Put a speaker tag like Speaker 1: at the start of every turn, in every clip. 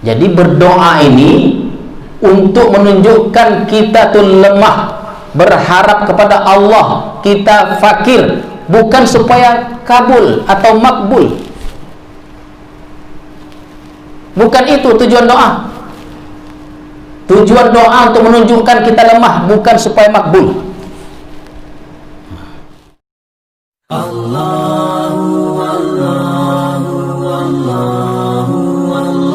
Speaker 1: Jadi berdoa ini untuk menunjukkan kita tuh lemah, berharap kepada Allah, kita fakir, bukan supaya kabul atau makbul. Bukan itu tujuan doa. Tujuan doa untuk menunjukkan kita lemah, bukan supaya makbul. Allahu Allahu Allahu Allah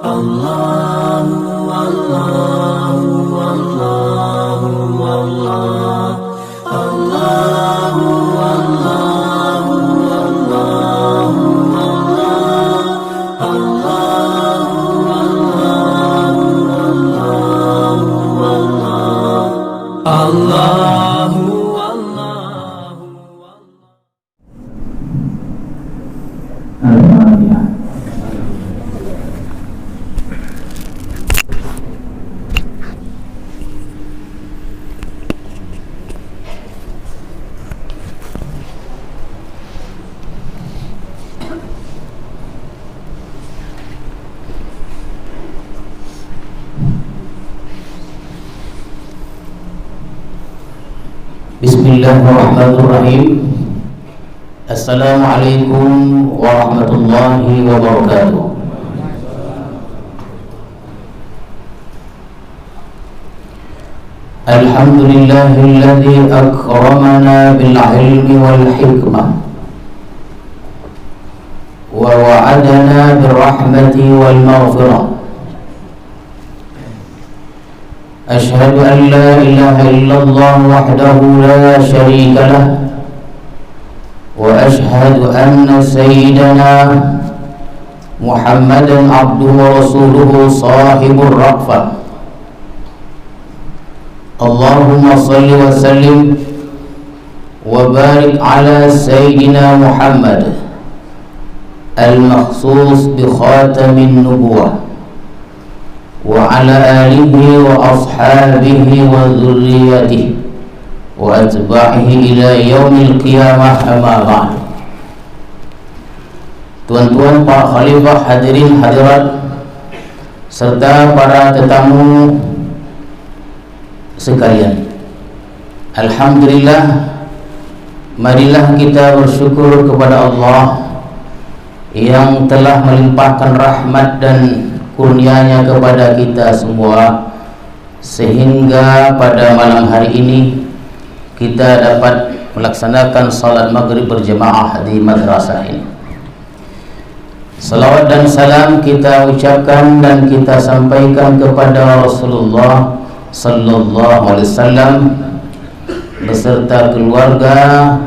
Speaker 1: Allahu Allahu Allahu Allah Allahu Allahu Allahu Allah Allahu Bismillahirrahmanirrahim. Assalamualaikum warahmatullahi wabarakatuh. Alhamdulillahilladzi akramana bil ilmi wal hikmah wa wa'adana bir rahmati wal maghfirah. Asyhadu an la ilaha illallah wahdahu la syarika lah wa asyhadu anna sayyidana Muhammadan abduhu wa rasuluhu sahibur raqfah. Allahumma salli wa sallim wa barik ala sayyidina Muhammad al-makhsus bi khatamin nubuwah wa ala alihi wa ashabihi wa dhurriyyatihi wa atba'ihi ila yaumil qiyamah, amma ba'd. Tuan-tuan, para khalifah, hadirin hadirat serta para tetamu sekalian, alhamdulillah, marilah kita bersyukur kepada Allah yang telah melimpahkan rahmat dan kurnianya kepada kita semua, sehingga pada malam hari ini kita dapat melaksanakan salat maghrib berjemaah di madrasah ini. Salawat dan salam kita ucapkan dan kita sampaikan kepada Rasulullah sallallahu alaihi wasallam beserta keluarga,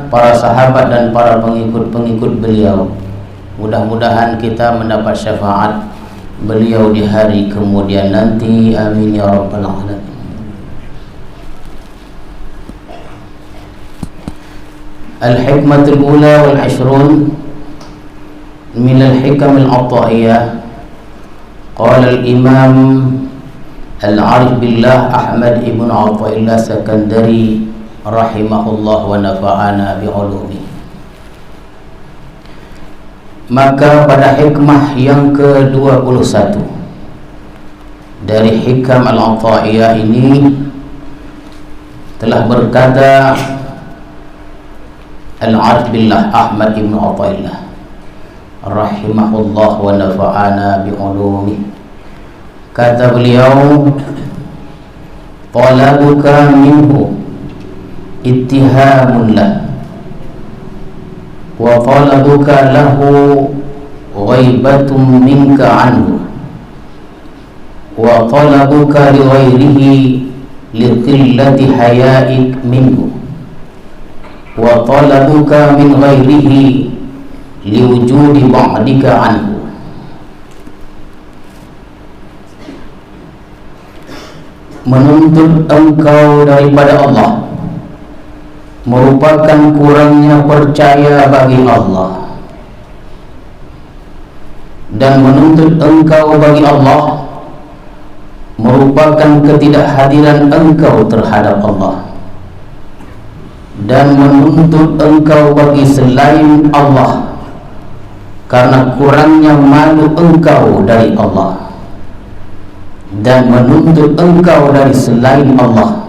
Speaker 1: para sahabat dan para pengikut-pengikut beliau. Mudah-mudahan kita mendapat syafaat beliau di hari kemudian nanti, amin ya rabbal alamin. Al-hikmatul ula wal ashrun min al-hikam al-'ataiyah. Qala al-imam al-'arif billah Ahmad ibn Athaillah Sakandari rahimahullah wa nafa'ana bi'ulumi. Maka pada hikmah yang ke-21 dari hikam al-'ataiyah ini telah berkata Al-'Arif billah Ahmad ibn Athaillah rahimahullah wa nafa'ana bi'ulumi. Kata beliau, talabuka minhu ittihamun lah wa talabuka lahu ghaibatun minka anhu wa talabuka li ghairihi li qillati haya'ik minhu wa talabuka min ghairihi li wujudi ba'dika anhu. Menuntut engkau daripada Allah merupakan kurangnya percaya bagi Allah, dan menuntut engkau bagi Allah merupakan ketidakhadiran engkau terhadap Allah, dan menuntut engkau bagi selain Allah karena kurangnya malu engkau dari Allah dan menuntut engkau dari selain Allah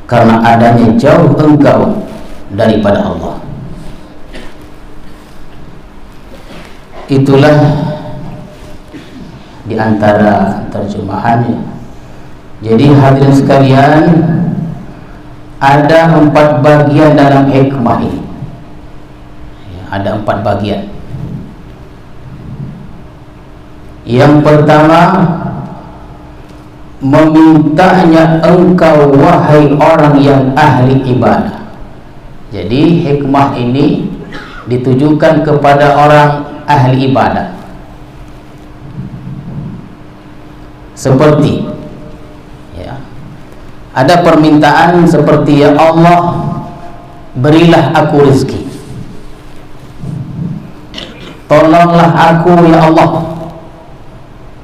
Speaker 1: karena adanya jauh engkau daripada Allah. Itulah di antara terjemahannya. Jadi hadirin sekalian, ada 4 bagian dalam hikmah ini. Ada 4 bagian. Yang pertama, memintanya engkau wahai orang yang ahli ibadah. Jadi hikmah ini ditujukan kepada orang ahli ibadah. Seperti ada permintaan seperti, ya Allah, berilah aku rezeki, tolonglah aku ya Allah,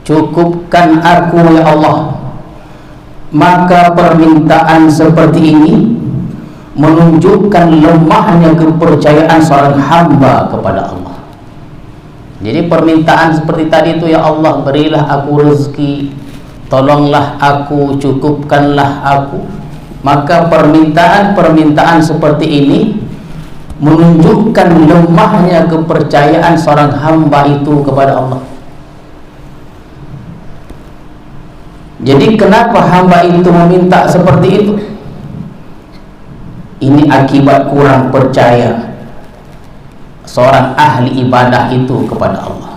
Speaker 1: cukupkan aku ya Allah. Maka permintaan seperti ini menunjukkan lemahnya kepercayaan seorang hamba kepada Allah. Jadi permintaan seperti tadi itu, ya Allah, berilah aku rezeki, tolonglah aku, cukupkanlah aku. Maka permintaan seperti ini menunjukkan lemahnya kepercayaan seorang hamba itu kepada Allah. Jadi kenapa hamba itu meminta seperti itu? Ini akibat kurang percaya seorang ahli ibadah itu kepada Allah.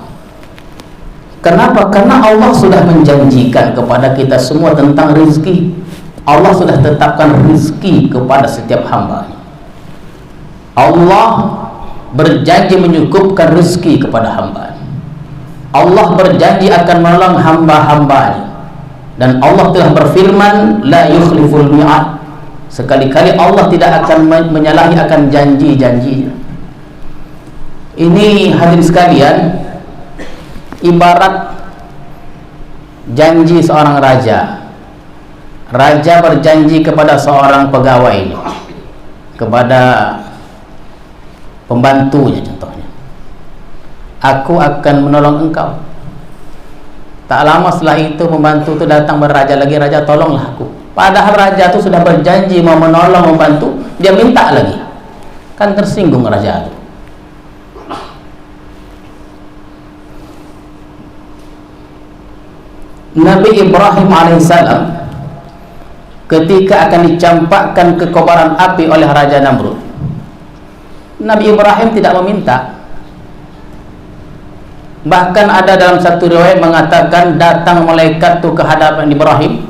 Speaker 1: Kenapa? Karena Allah sudah menjanjikan kepada kita semua tentang rezeki. Allah sudah tetapkan rezeki kepada setiap hamba. Allah berjanji menyukupkan rezeki kepada hamba. Allah berjanji akan menolong hamba-hambanya. Dan Allah telah berfirman, la yukhliful mi'ad. Sekali-kali Allah tidak akan menyalahi akan janji-janjinya. Ini hadirin sekalian, ibarat janji seorang raja. Raja berjanji kepada seorang pegawai, kepada pembantunya contohnya, aku akan menolong engkau. Tak lama setelah itu pembantu itu datang berraja lagi, raja tolonglah aku. Padahal raja itu sudah berjanji mau menolong membantu, dia minta lagi. Kan tersinggung raja itu. Nabi Ibrahim alaihissalam ketika akan dicampakkan ke kobaran api oleh Raja Namrud, Nabi Ibrahim tidak meminta. Bahkan ada dalam satu riwayat mengatakan, datang malaikat itu ke hadapan Ibrahim,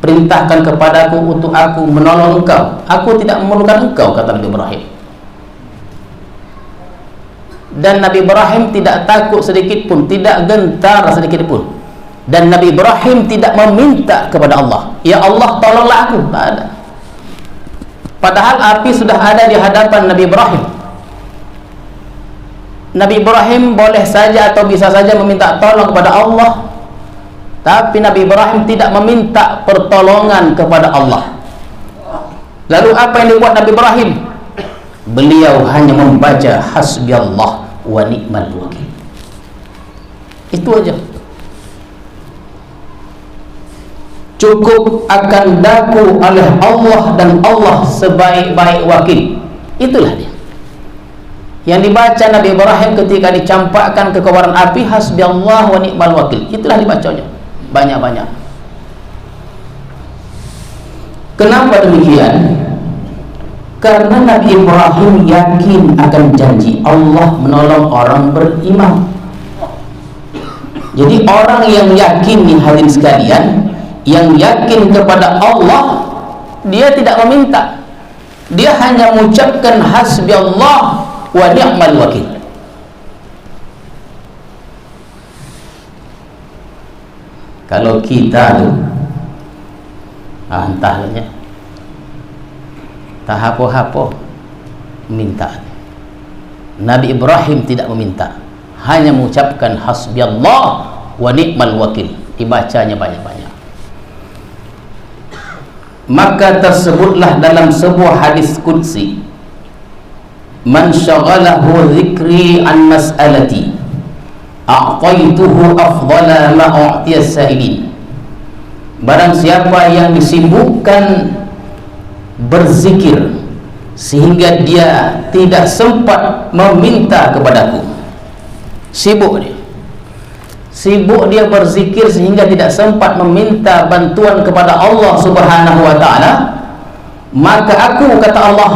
Speaker 1: perintahkan kepadaku untuk aku menolong engkau. Aku tidak memerlukan engkau, kata Nabi Ibrahim. Dan Nabi Ibrahim tidak takut sedikit pun, tidak gentar sedikit pun. Dan Nabi Ibrahim tidak meminta kepada Allah, ya Allah tolonglah aku. Tak ada. Padahal api sudah ada di hadapan Nabi Ibrahim. Nabi Ibrahim boleh saja atau bisa saja meminta tolong kepada Allah, tapi Nabi Ibrahim tidak meminta pertolongan kepada Allah. Lalu apa yang dibuat Nabi Ibrahim? Beliau hanya membaca hasbiyallah wa ni'mal wakil. Itu aja. Cukup akan daku oleh Allah dan Allah sebaik-baik wakil. Itulah dia yang dibaca Nabi Ibrahim ketika dicampakkan ke kobaran api, hasbiyallah wa ni'mal wakil. Itulah dibacanya banyak-banyak. Kenapa demikian? Karena Nabi Ibrahim yakin akan janji Allah menolong orang beriman. Jadi orang yang yakin, nih hadirin sekalian, yang yakin kepada Allah, dia tidak meminta, dia hanya mengucapkan hasbiyallah wa ni'mal wakil. Kalau kita tuh entahnya tak hapo-hapo minta. Nabi Ibrahim tidak meminta, hanya mengucapkan hasbiyallah wa ni'mal wakil, dibacanya banyak-banyak. Maka tersebutlah dalam sebuah hadis qudsi, man syaghalahu dzikri an mas'alati a'taituhu afdhala ma u'tiyas sa'ilin. Barang siapa yang disibukkan berzikir sehingga dia tidak sempat meminta kepadaku, sibuk dia berzikir sehingga tidak sempat meminta bantuan kepada Allah Subhanahu wa ta'ala, maka aku, kata Allah,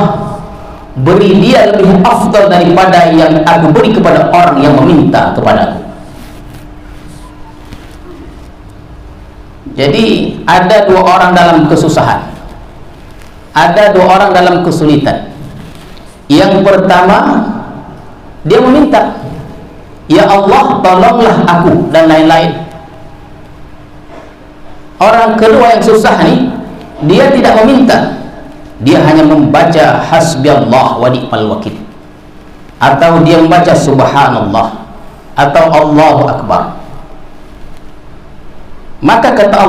Speaker 1: beri dia lebih afdal daripada yang aku beri kepada orang yang meminta kepadaku. Jadi ada dua orang dalam kesusahan, ada dua orang dalam kesulitan. Yang pertama, dia meminta, ya Allah tolonglah aku, dan lain-lain. Orang kedua yang susah nih, dia tidak meminta, dia hanya membaca hasbiyallah wa ni'mal wakil, atau dia membaca subhanallah atau Allahu akbar. Maka kata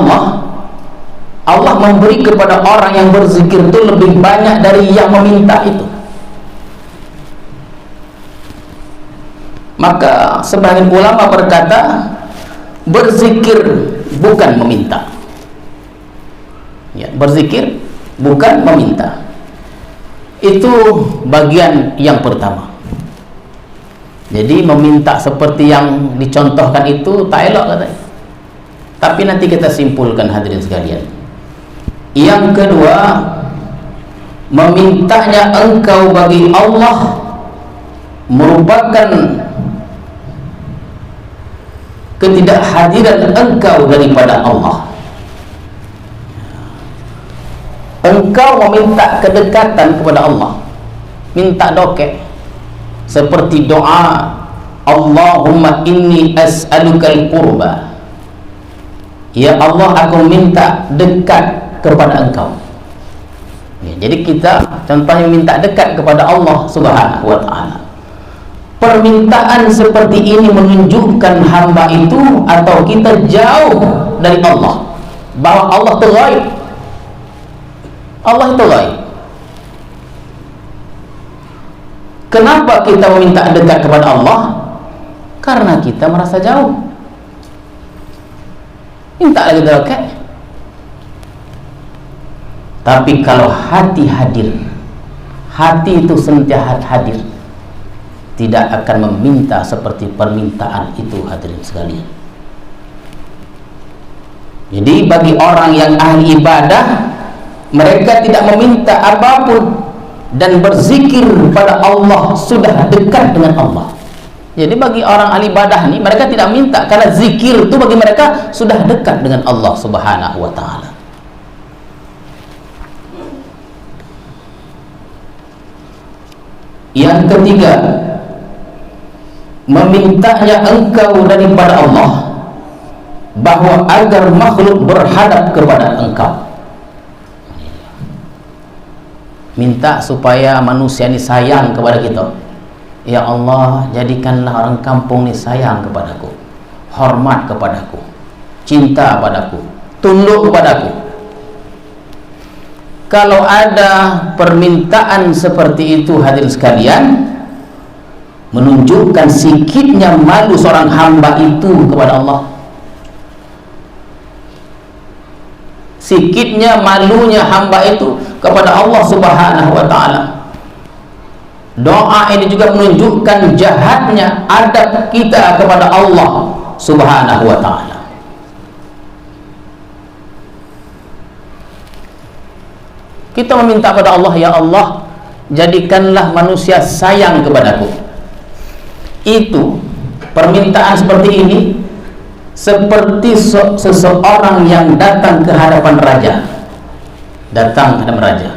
Speaker 1: Allah memberi kepada orang yang berzikir itu lebih banyak dari yang meminta itu. Maka sebagian ulama berkata, berzikir bukan meminta. Ya, berzikir bukan meminta. Itu bagian yang pertama. Jadi meminta seperti yang dicontohkan itu tak elok katanya. Tapi nanti kita simpulkan, hadirin sekalian. Yang kedua, memintanya engkau bagi Allah merupakan ketidakhadiran engkau daripada Allah. Engkau meminta kedekatan kepada Allah, minta dokek, seperti doa Allahumma inni as'alukal qurba, ya Allah aku minta dekat kepada engkau. Ya, jadi kita contohnya minta dekat kepada Allah Subhanahu wa ta'ala. Permintaan seperti ini menunjukkan hamba itu atau kita jauh dari Allah, bahwa Allah itu ghaib. Allah itu ghaib. Kenapa kita meminta dekat kepada Allah? Karena kita merasa jauh. Minta lagi dekat. Tapi kalau hati hadir, hati itu sentiasa hadir, tidak akan meminta seperti permintaan itu, hadirin sekalian. Jadi bagi orang yang ahli ibadah, mereka tidak meminta apapun dan berzikir pada Allah, sudah dekat dengan Allah. Jadi bagi orang ahli ibadah ini, mereka tidak minta, karena zikir itu bagi mereka sudah dekat dengan Allah Subhanahu wa ta'ala. Yang ketiga, memintanya engkau daripada Allah, bahwa agar makhluk berhadap kepada engkau. Minta supaya manusia ini sayang kepada kita. Ya Allah, jadikanlah orang kampung ini sayang kepadaku, hormat kepadaku, cinta padaku, tunduk kepadaku. Kalau ada permintaan seperti itu, hadirin sekalian, menunjukkan sikitnya malu seorang hamba itu kepada Allah, sikitnya malunya hamba itu kepada Allah Subhanahu wa ta'ala. Doa ini juga menunjukkan jahatnya adab kita kepada Allah Subhanahu wa ta'ala. Kita meminta pada Allah, ya Allah, jadikanlah manusia sayang kepadaku. Itu permintaan seperti ini seperti seseorang yang datang ke hadapan raja. Datang ke hadapan raja.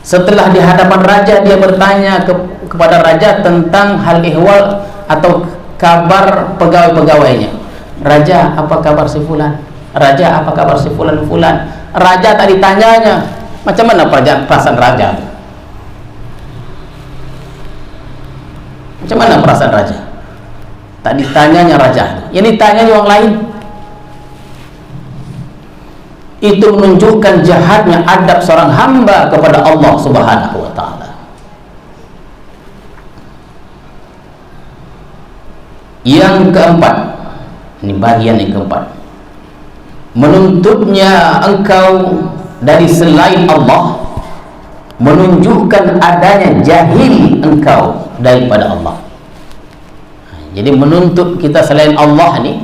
Speaker 1: Setelah di hadapan raja, dia bertanya kepada raja tentang hal ihwal atau kabar pegawai-pegawainya. Raja, apa kabar si fulan? Raja, apa kabar si fulan-fulan? Raja tak ditanyanya. Macam mana perasaan raja? Macam mana perasaan raja? Tak ditanyanya raja, yang ditanyanya orang lain. Itu menunjukkan jahatnya adab seorang hamba kepada Allah Subhanahu wa ta'ala. Yang keempat, ini bagian yang keempat, menuntutnya engkau dari selain Allah menunjukkan adanya jahil engkau daripada Allah. Jadi menuntut kita selain Allah ini,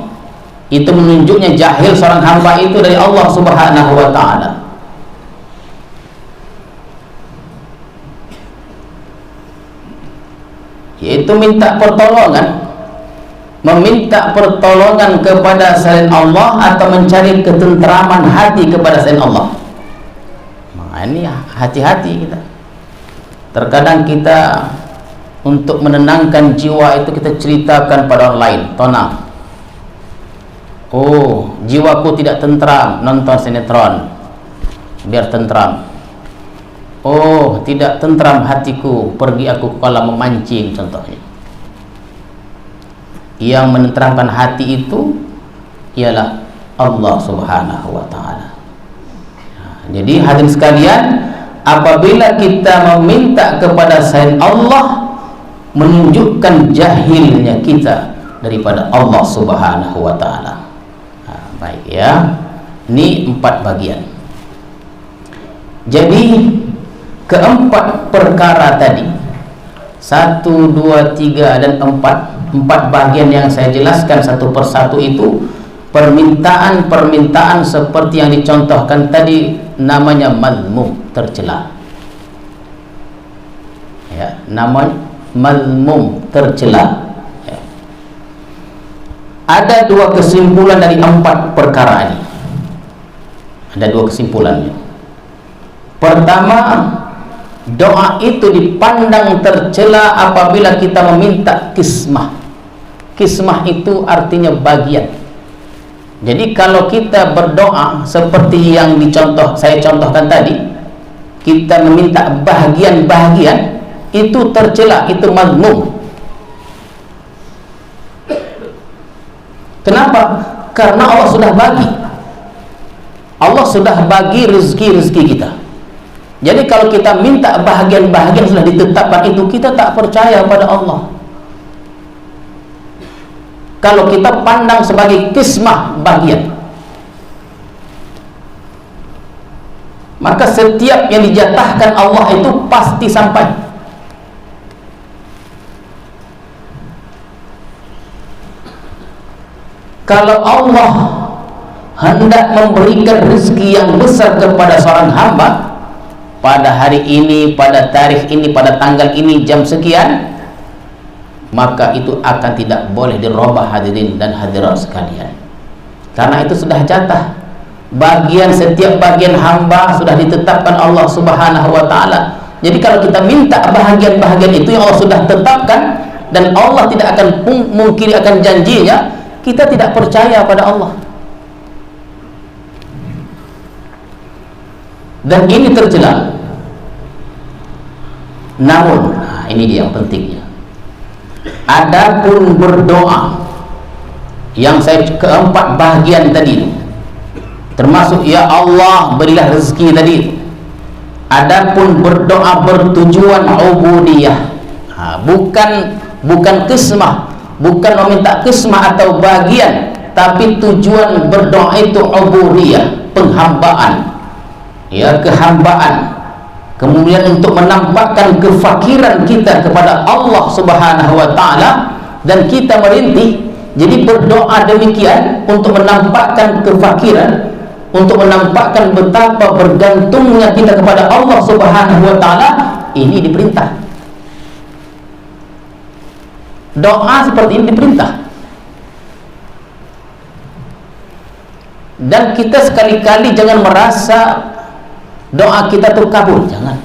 Speaker 1: itu menunjuknya jahil seorang hamba itu dari Allah Subhanahu wa ta'ala. Yaitu minta pertolongan, meminta pertolongan kepada selain Allah atau mencari ketentraman hati kepada selain Allah. Nah, ini hati-hati kita. Terkadang kita untuk menenangkan jiwa itu kita ceritakan pada orang lain, tenang. Oh, jiwaku tidak tentram, nonton sinetron biar tentram. Oh, tidak tentram hatiku, pergi aku ke kolam memancing, contohnya. Yang menenteramkan hati itu ialah Allah Subhanahu wa ta'ala. Jadi hadirin sekalian, apabila kita meminta kepada selain Allah, menunjukkan jahilnya kita daripada Allah Subhanahu wa ta'ala. Baik ya, ini 4 bagian. Jadi keempat perkara tadi, 1, 2, 3 dan 4 bagian yang saya jelaskan satu persatu itu permintaan seperti yang dicontohkan tadi, namanya mazmum, tercela. Ya, namanya mazmum, tercela. Ya. Ada 2 kesimpulan dari 4 perkara ini. Ada 2 kesimpulannya. Pertama, doa itu dipandang tercela apabila kita meminta kismah. Kismah itu artinya bagian. Jadi kalau kita berdoa seperti yang saya contohkan tadi, kita meminta bahagian-bahagian, itu tercela, itu mazmum. Kenapa? Karena Allah sudah bagi. Allah sudah bagi rezeki-rezeki kita. Jadi kalau kita minta bahagian-bahagian sudah ditetapkan itu, kita tak percaya pada Allah. Kalau kita pandang sebagai kismah, bagian, maka setiap yang dijatahkan Allah itu pasti sampai. Kalau Allah hendak memberikan rezeki yang besar kepada seorang hamba pada hari ini, pada tarikh ini, pada tanggal ini, jam sekian, maka itu akan tidak boleh dirubah hadirin dan hadirat sekalian. Karena itu sudah jatah. Bagian, setiap bagian hamba sudah ditetapkan Allah Subhanahu wa ta'ala. Jadi kalau kita minta bahagian-bahagian itu yang Allah sudah tetapkan, dan Allah tidak akan mungkiri akan janjinya, kita tidak percaya pada Allah. Dan ini tercela. Namun, ini dia yang pentingnya. Adapun berdoa yang saya keempat bagian tadi, termasuk ya Allah berilah rezeki tadi, adapun berdoa bertujuan ubudiyah, bukan kismah, bukan meminta kismah atau bagian, tapi tujuan berdoa itu ubudiyah, penghambaan, ya, kehambaan. Kemudian untuk menampakkan kefakiran kita kepada Allah Subhanahu wa ta'ala, dan kita merintih. Jadi berdoa demikian untuk menampakkan kefakiran, untuk menampakkan betapa bergantungnya kita kepada Allah Subhanahu wa ta'ala. Ini diperintah. Doa seperti ini diperintah. Dan kita sekali-kali jangan merasa doa kita tuh kabul, jangan.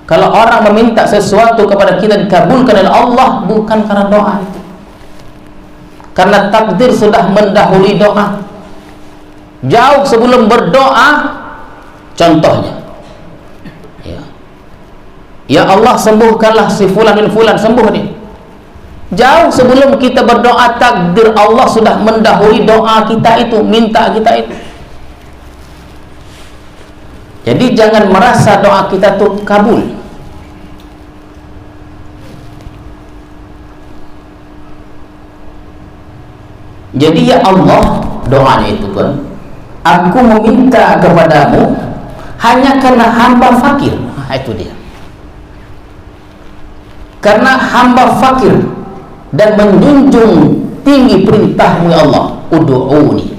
Speaker 1: Kalau orang meminta sesuatu kepada kita dikabulkan oleh Allah, bukan karena doa itu, karena takdir sudah mendahului doa. Jauh sebelum berdoa, contohnya, ya Allah sembuhkanlah si fulan bin fulan, sembuh nih. Jauh sebelum kita berdoa, takdir Allah sudah mendahului doa kita itu, minta kita itu. Jadi jangan merasa doa kita tuh kabul. Jadi ya Allah, doanya itu kan, aku meminta kepadamu hanya karena hamba fakir. Nah, itu dia. Karena hamba fakir dan menjunjung tinggi perintahmu ya Allah, ud'uni,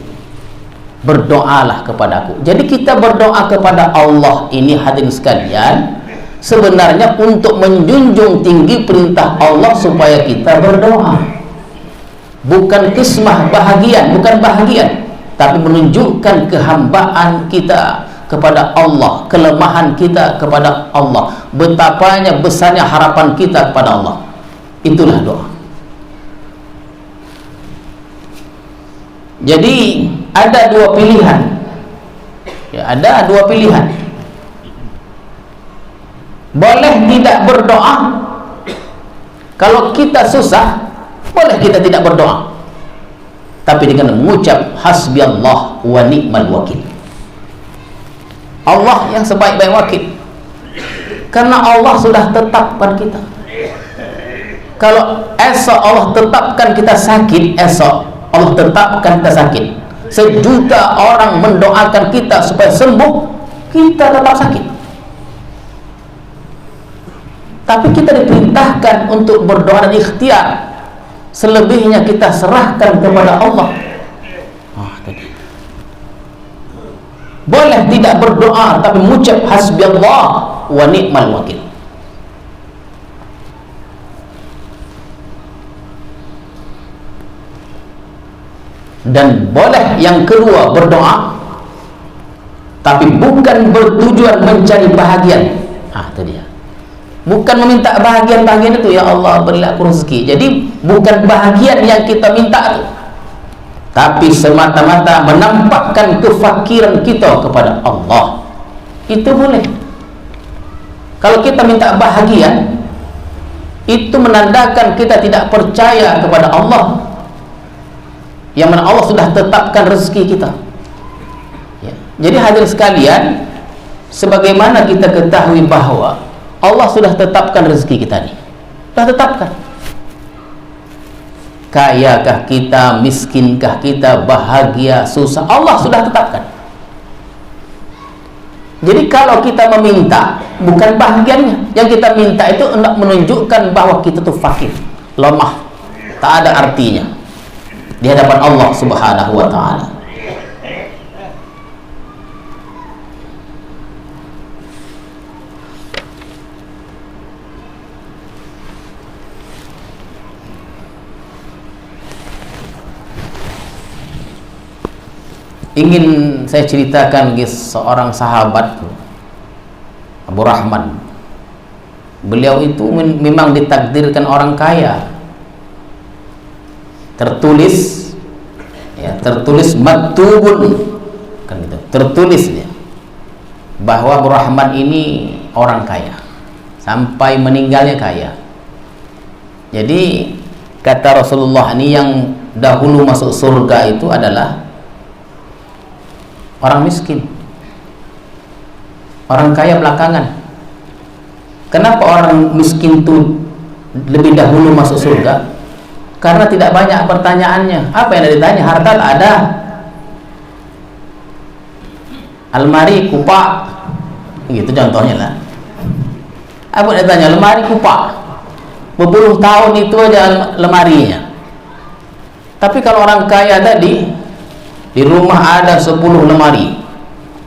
Speaker 1: berdoalah kepadaku. Jadi kita berdoa kepada Allah ini hadirin sekalian sebenarnya untuk menjunjung tinggi perintah Allah supaya kita berdoa. Bukan kismah bahagian, bukan bahagian, tapi menunjukkan kehambaan kita kepada Allah, kelemahan kita kepada Allah, betapanya besarnya harapan kita kepada Allah. Itulah doa. Jadi ada dua pilihan, ya, ada dua pilihan. Boleh tidak berdoa. Kalau kita susah, boleh kita tidak berdoa, tapi dengan mengucap hasbi Allah wa ni'mal wakil. Allah yang sebaik-baik wakil, karena Allah sudah tetapkan kita. Kalau esok Allah tetapkan kita sakit, esok Allah tetapkan kita sakit, 1 juta orang mendoakan kita supaya sembuh, kita tetap sakit. Tapi kita diperintahkan untuk berdoa dan ikhtiar. Selebihnya kita serahkan kepada Allah. Boleh tidak berdoa tapi mengucap hasbi Allah wa ni'mal wakil. Dan boleh yang kedua berdoa tapi bukan bertujuan mencari bahagian. Itu dia. Bukan meminta bahagian-bahagian itu, ya Allah berilah aku rezeki. Jadi bukan bahagian yang kita minta itu, tapi semata-mata menampakkan kefakiran kita kepada Allah. Itu boleh. Kalau kita minta bahagian, itu menandakan kita tidak percaya kepada Allah, yang mana Allah sudah tetapkan rezeki kita, ya. Jadi hadirin sekalian, sebagaimana kita ketahui bahwa Allah sudah tetapkan rezeki kita nih, sudah tetapkan. Kayakah kita, miskinkah kita, bahagia, susah, Allah sudah tetapkan. Jadi kalau kita meminta, bukan bahagiannya, yang kita minta itu untuk menunjukkan bahwa kita tuh fakir, lemah, tak ada artinya di hadapan Allah Subhanahu wa ta'ala. Ingin saya ceritakan seorang sahabat, Abu Rahman. Beliau itu memang ditakdirkan orang kaya. Tertulis, ya, tertulis maktubun, kan gitu. Tertulis ya, bahwa Abu Rahman ini orang kaya, sampai meninggalnya kaya. Jadi kata Rasulullah, ini yang dahulu masuk surga itu adalah orang miskin, orang kaya belakangan. Kenapa orang miskin itu lebih dahulu masuk surga? Karena tidak banyak pertanyaannya. Apa yang ditanya? Harta tak ada, almari kupak, gitu contohnya lah. Apa yang ditanya? Lemari kupak, berpuluh tahun itu aja lemarinya. Tapi kalau orang kaya tadi, di rumah ada 10 lemari,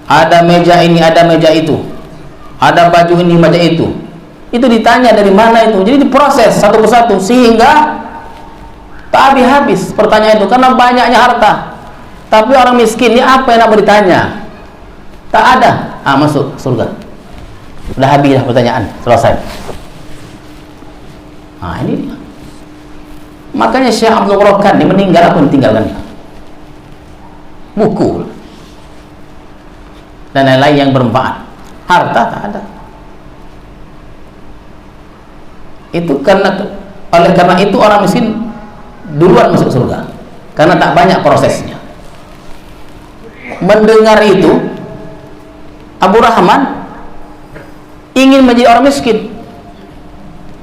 Speaker 1: ada meja ini, ada meja itu, ada baju ini, baju itu. Itu ditanya dari mana itu. Jadi diproses satu persatu sehingga tak habis-habis pertanyaan itu, karena banyaknya harta. Tapi orang miskin ini apa yang nak ditanya? Tak ada. Masuk surga. Sudah habis dah pertanyaan, selesai. Ini dia. Makanya Syekh Abdul Rahman dia meninggal, apa yang ditinggalkan dia? Buku dan lain-lain yang bermanfaat. Harta tak ada. Itu oleh karena itu orang miskin duluan masuk surga, karena tak banyak prosesnya. Mendengar itu, Abu Rahman ingin menjadi orang miskin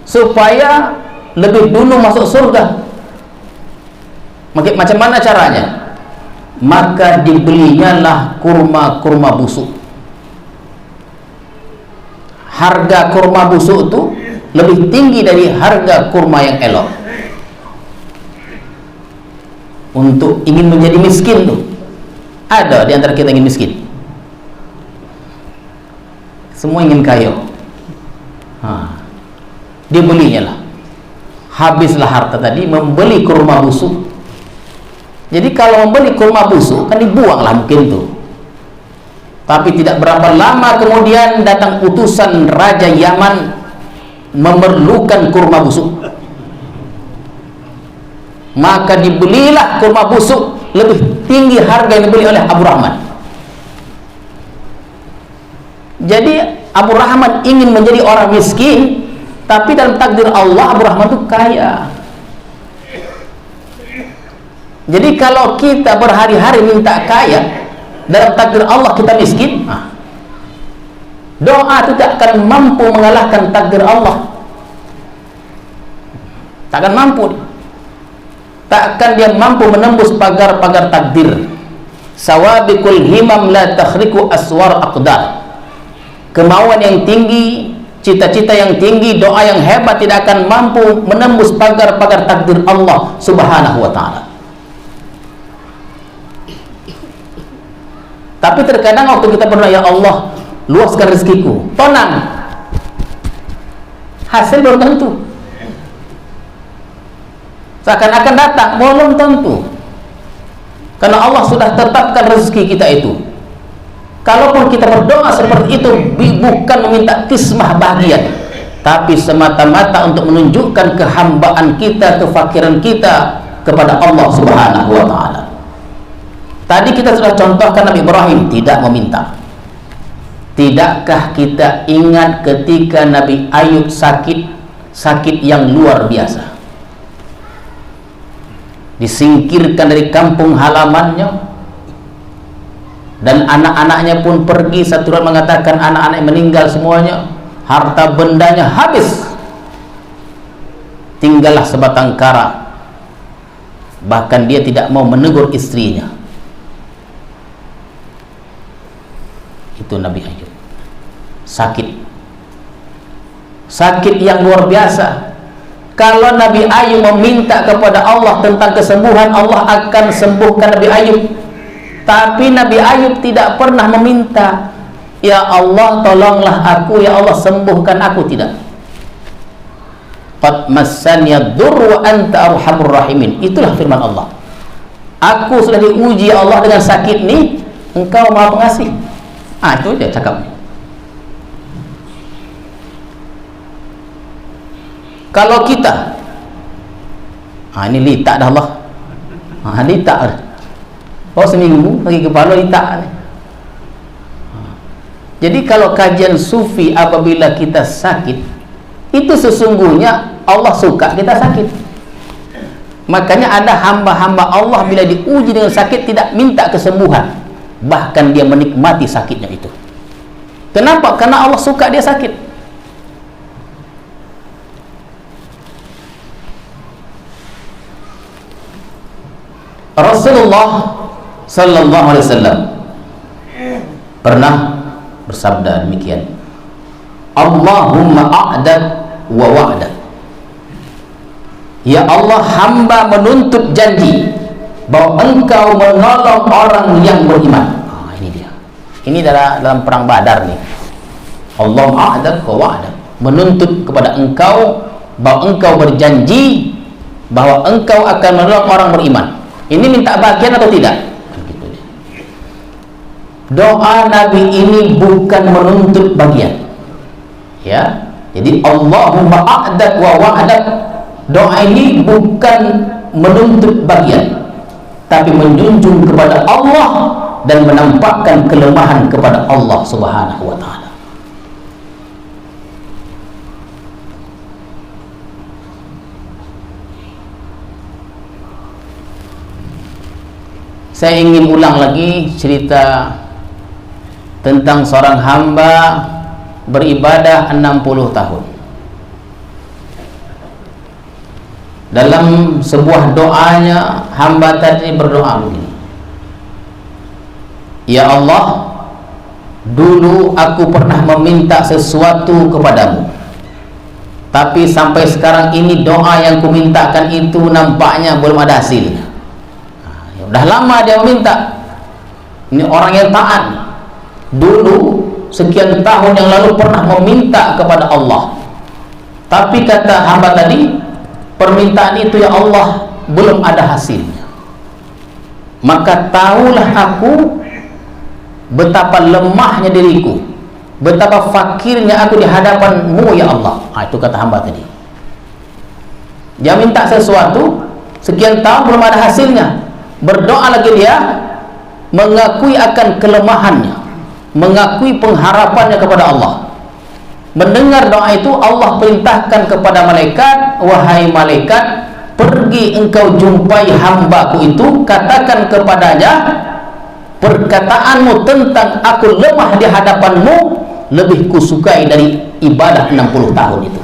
Speaker 1: supaya lebih dulu masuk surga. Macam mana caranya? Maka dibelinya lah kurma-kurma busuk. Harga kurma busuk itu lebih tinggi dari harga kurma yang elok. Untuk ingin menjadi miskin tuh, ada di antara kita ingin miskin. Semua ingin kaya. Dia belinya lah. Habislah harta tadi membeli kurma busuk. Jadi kalau membeli kurma busuk kan dibuang lah mungkin tuh. Tapi tidak berapa lama kemudian datang utusan Raja Yaman memerlukan kurma busuk. Maka dibelilah kurma busuk lebih tinggi harga yang dibeli oleh Abu Rahman. Jadi Abu Rahman ingin menjadi orang miskin, tapi dalam takdir Allah Abu Rahman itu kaya. Jadi kalau kita berhari-hari minta kaya, dalam takdir Allah kita miskin, doa itu tak akan mampu mengalahkan takdir Allah. Tak akan mampu. Tak akan dia mampu menembus pagar-pagar takdir. Sawabiqul himam la takhriqu aswar aqdar. Kemauan yang tinggi, cita-cita yang tinggi, doa yang hebat tidak akan mampu menembus pagar-pagar takdir Allah Subhanahu wa ta'ala. Tapi terkadang waktu kita berdoa, ya Allah, luaskan rezekiku, tenang, hasil belum tentu. Seakan-akan datang, belum tentu. Karena Allah sudah tetapkan rezeki kita itu. Kalaupun kita berdoa seperti itu, bukan meminta kismah bahagia, tapi semata-mata untuk menunjukkan kehambaan kita, kefakiran kita kepada Allah Subhanahu wa ta'ala. Tadi kita sudah contohkan Nabi Ibrahim tidak meminta. Tidakkah kita ingat ketika Nabi Ayub sakit yang luar biasa, disingkirkan dari kampung halamannya, dan anak-anaknya pun pergi. Satu orang mengatakan anak-anaknya meninggal semuanya, harta bendanya habis, tinggallah sebatang kara. Bahkan dia tidak mau menegur istrinya. Itu Nabi Ayub, sakit yang luar biasa. Kalau Nabi Ayub meminta kepada Allah tentang kesembuhan, Allah akan sembuhkan Nabi Ayub. Tapi Nabi Ayub tidak pernah meminta, ya Allah tolonglah aku, ya Allah sembuhkan aku. Tidak. Qad massaniya dzurru wa anta arhamur rahimin. Itulah firman Allah. Aku sudah diuji ya Allah dengan sakit ini, Engkau Maha Pengasih. Itu dia cakap. Kalau kita, ini litak dah Allah. Litak dah. Seminggu bagi kepala litak. Jadi kalau kajian sufi, apabila kita sakit, itu sesungguhnya Allah suka kita sakit. Makanya ada hamba-hamba Allah bila diuji dengan sakit tidak minta kesembuhan, bahkan dia menikmati sakitnya itu. Kenapa? Karena Allah suka dia sakit. Rasulullah Sallallahu Alaihi Wasallam pernah bersabda demikian, Allahumma a'dad wa wa'dad. Ya Allah, hamba menuntut janji bahwa Engkau menolong orang yang beriman. Ini dia. Ini dalam perang Badar nih. Allahumma a'dad wa wa'dad, menuntut kepada Engkau bahwa Engkau berjanji bahwa Engkau akan menolong orang beriman. Ini minta bagian atau tidak? Doa Nabi ini bukan menuntut bagian, ya. Jadi Allahumma a'dad wa wa'dad, doa ini bukan menuntut bagian, tapi menjunjung kepada Allah dan menampakkan kelemahan kepada Allah Subhanahu wa ta'ala. Saya ingin ulang lagi cerita tentang seorang hamba beribadah 60 tahun. Dalam sebuah doanya hamba tadi berdoa begini, ya Allah, dulu aku pernah meminta sesuatu kepadamu, tapi sampai sekarang ini doa yang kumintakan itu nampaknya belum ada hasilnya. Udah lama dia meminta. Ini orang yang taat. Dulu sekian tahun yang lalu pernah meminta kepada Allah, tapi kata hamba tadi, permintaan itu ya Allah belum ada hasilnya. Maka tahulah aku betapa lemahnya diriku, betapa fakirnya aku di hadapan-Mu ya Allah. Itu kata hamba tadi. Dia minta sesuatu, sekian tahun belum ada hasilnya. Berdoa lagi dia, mengakui akan kelemahannya, mengakui pengharapannya kepada Allah. Mendengar doa itu, Allah perintahkan kepada malaikat, wahai malaikat, pergi engkau jumpai hambaku itu, katakan kepadanya, perkataanmu tentang aku lemah di hadapanmu lebih kusukai dari ibadah 60 tahun itu.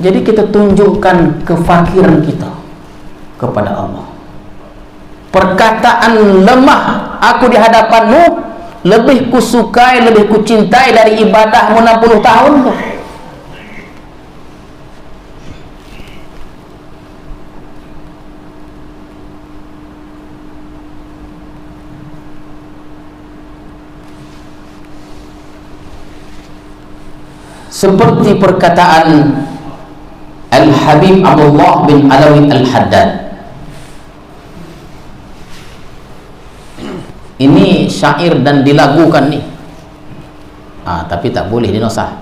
Speaker 1: Jadi kita tunjukkan kefakiran kita kepada Allah. Perkataan lemah aku di hadapanmu lebih kusukai, lebih kucintai dari ibadahmu 60 tahun. Seperti perkataan Al-Habib Abdullah bin Alawi Al-Haddad. Ini syair dan dilagukan nih. Tapi tak boleh dinosah.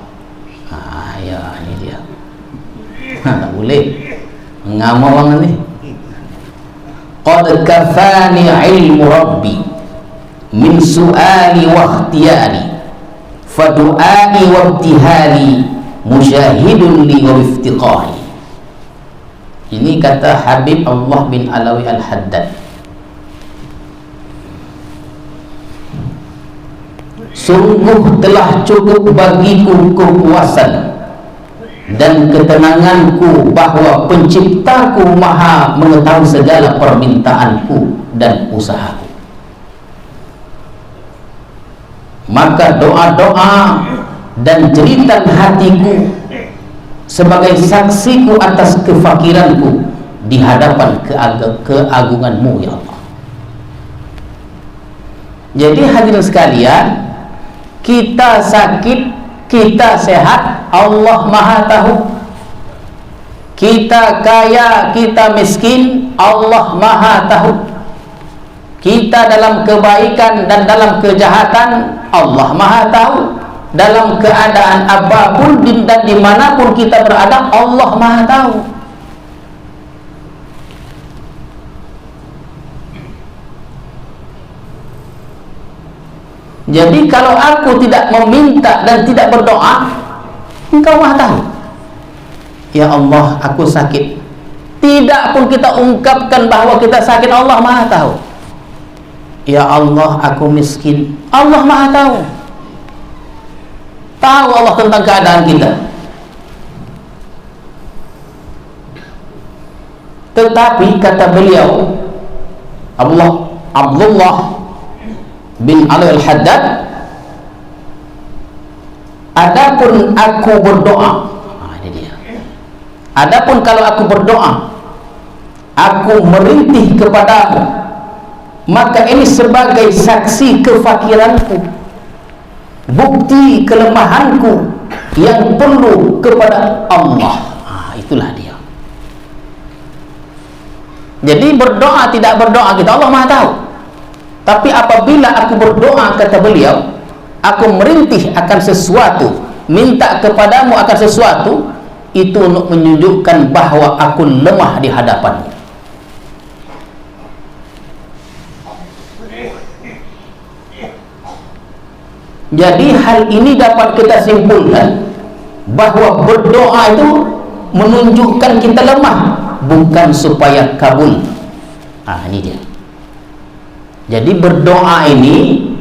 Speaker 1: Ya ini dia. Tak boleh. Ngama banget nih. Qad kafani ilmu rabbi min su'ali wa ikhtiyari fadu'ai wa ibtihali musyahidun li wa iftiqari. Ini kata Habib Allah bin Alawi Al-Haddad. Sungguh telah cukup bagiku kepuasan dan ketenanganku bahwa penciptaku maha mengetahui segala permintaanku dan usahaku. Maka doa-doa dan jeritan hatiku sebagai saksiku atas kefakiranku di hadapan keagunganmu ya Allah. Jadi hadirin sekalian, kita sakit, kita sehat, Allah maha tahu. Kita kaya, kita miskin, Allah maha tahu. Kita dalam kebaikan dan dalam kejahatan, Allah maha tahu. Dalam keadaan apapun dan dimanapun kita berada, Allah maha tahu. Jadi kalau aku tidak meminta dan tidak berdoa, Engkau maha tahu. Ya Allah, aku sakit. Tidak pun kita ungkapkan bahwa kita sakit, Allah maha tahu. Ya Allah, aku miskin, Allah maha tahu. Tahu Allah tentang keadaan kita. Tetapi kata beliau Abdullah bin Ali Al-Haddad, adapun aku berdoa, ini dia. Adapun kalau aku berdoa, aku merintih kepadamu, maka ini sebagai saksi kefakiranku, bukti kelemahanku yang perlu kepada Allah. Itulah dia. Jadi berdoa tidak berdoa kita, Allah maha tahu. Tapi apabila aku berdoa, kata beliau, aku merintih akan sesuatu, minta kepadamu akan sesuatu, itu untuk menunjukkan bahwa aku lemah di hadapanmu. Jadi hal ini dapat kita simpulkan bahwa berdoa itu menunjukkan kita lemah, bukan supaya kabul. Ini dia. Jadi berdoa ini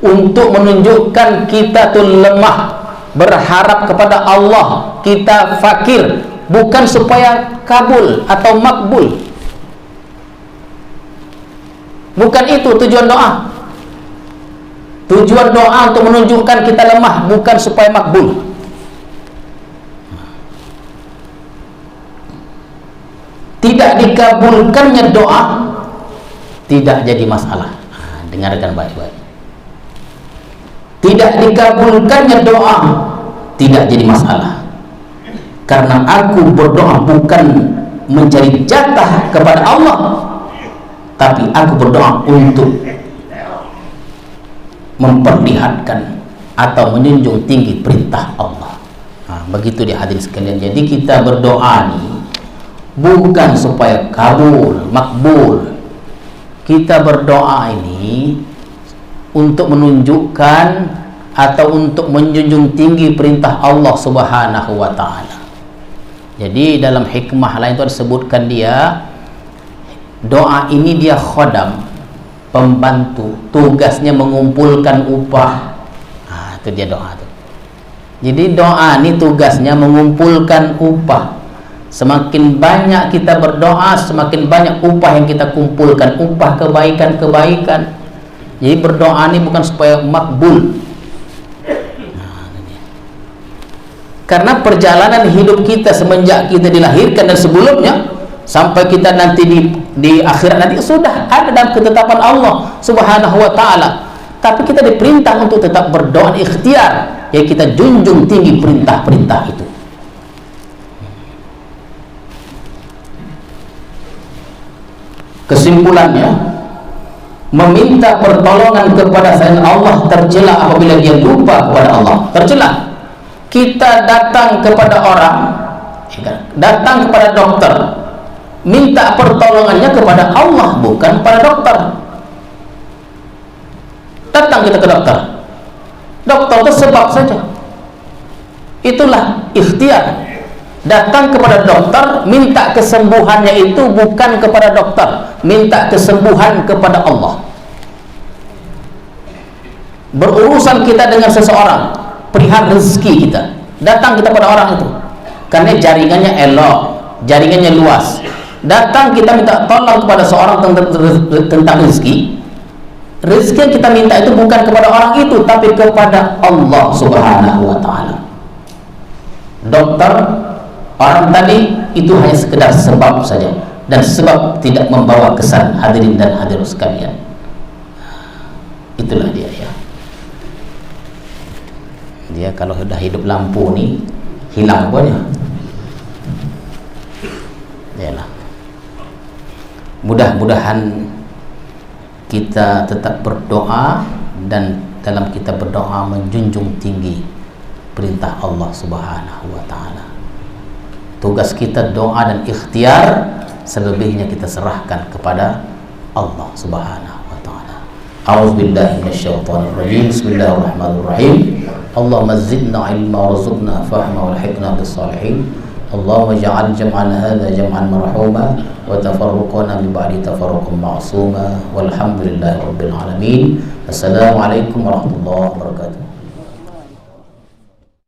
Speaker 1: untuk menunjukkan kita tuh lemah, berharap kepada Allah, kita fakir, bukan supaya kabul atau makbul. Bukan itu tujuan doa. Tujuan doa untuk menunjukkan kita lemah, bukan supaya makbul. Tidak dikabulkannya doa tidak jadi masalah. Dengarkan baik-baik. Tidak dikabulkannya doa tidak jadi masalah, karena aku berdoa bukan mencari jatah kepada Allah, tapi aku berdoa untuk memperlihatkan atau menjunjung tinggi perintah Allah. Begitu dia hadirin sekalian. Jadi kita berdoa nih bukan supaya kabul, makbul. Kita berdoa ini untuk menunjukkan atau untuk menjunjung tinggi perintah Allah Subhanahu wa ta'ala. Jadi dalam hikmah lain itu disebutkan dia doa ini dia khodam, pembantu, tugasnya mengumpulkan upah. Itu dia doa tuh. Jadi doa ini tugasnya mengumpulkan upah. Semakin banyak kita berdoa, semakin banyak upah yang kita kumpulkan, upah kebaikan-kebaikan. Jadi berdoa ini bukan supaya makbul. Karena perjalanan hidup kita semenjak kita dilahirkan dan sebelumnya sampai kita nanti di akhirat nanti sudah ada dalam ketetapan Allah Subhanahu wa ta'ala. Tapi kita diperintah untuk tetap berdoa ikhtiar, ya kita junjung tinggi perintah-perintah itu. Kesimpulannya, meminta pertolongan kepada selain Allah tercela apabila dia lupa kepada Allah. Tercela. Kita datang kepada orang, datang kepada dokter, minta pertolongannya kepada Allah, bukan pada dokter. Datang kita ke dokter, dokter itu sebab saja. Itulah ikhtiar. Datang kepada dokter, minta kesembuhannya itu bukan kepada dokter, minta kesembuhan kepada Allah. Berurusan kita dengan seseorang perihal rezeki kita, datang kita pada orang itu karena jaringannya elok, jaringannya luas. Datang kita minta tolong kepada seorang tentang rezeki. Rezeki yang kita minta itu bukan kepada orang itu, tapi kepada Allah Subhanahu wa ta'ala. Dokter, orang tadi itu hanya sekedar sebab saja, dan sebab tidak membawa kesan hadirin dan hadirat sekalian. Itulah dia ya. Dia kalau sudah hidup lampu nih hilang pokoknya. Yalah. Mudah-mudahan kita tetap berdoa, dan dalam kita berdoa menjunjung tinggi perintah Allah Subhanahu wa ta'ala. Tugas kita doa dan ikhtiar, selebihnya kita serahkan kepada Allah Subhanahu wa ta'ala. A'udzubillahi minasyaitonir rajim. Bismillahirrahmanirrahim. Allahumma zidna ilma warzuqna fahma walhiqna bis-shalihin. Allahumma ja'al jam'ana hadha jam'an marhuma wa tafarruqana min ba'di tafarruqan ma'suma walhamdulillahi rabbil alamin. Assalamualaikum warahmatullahi wabarakatuh.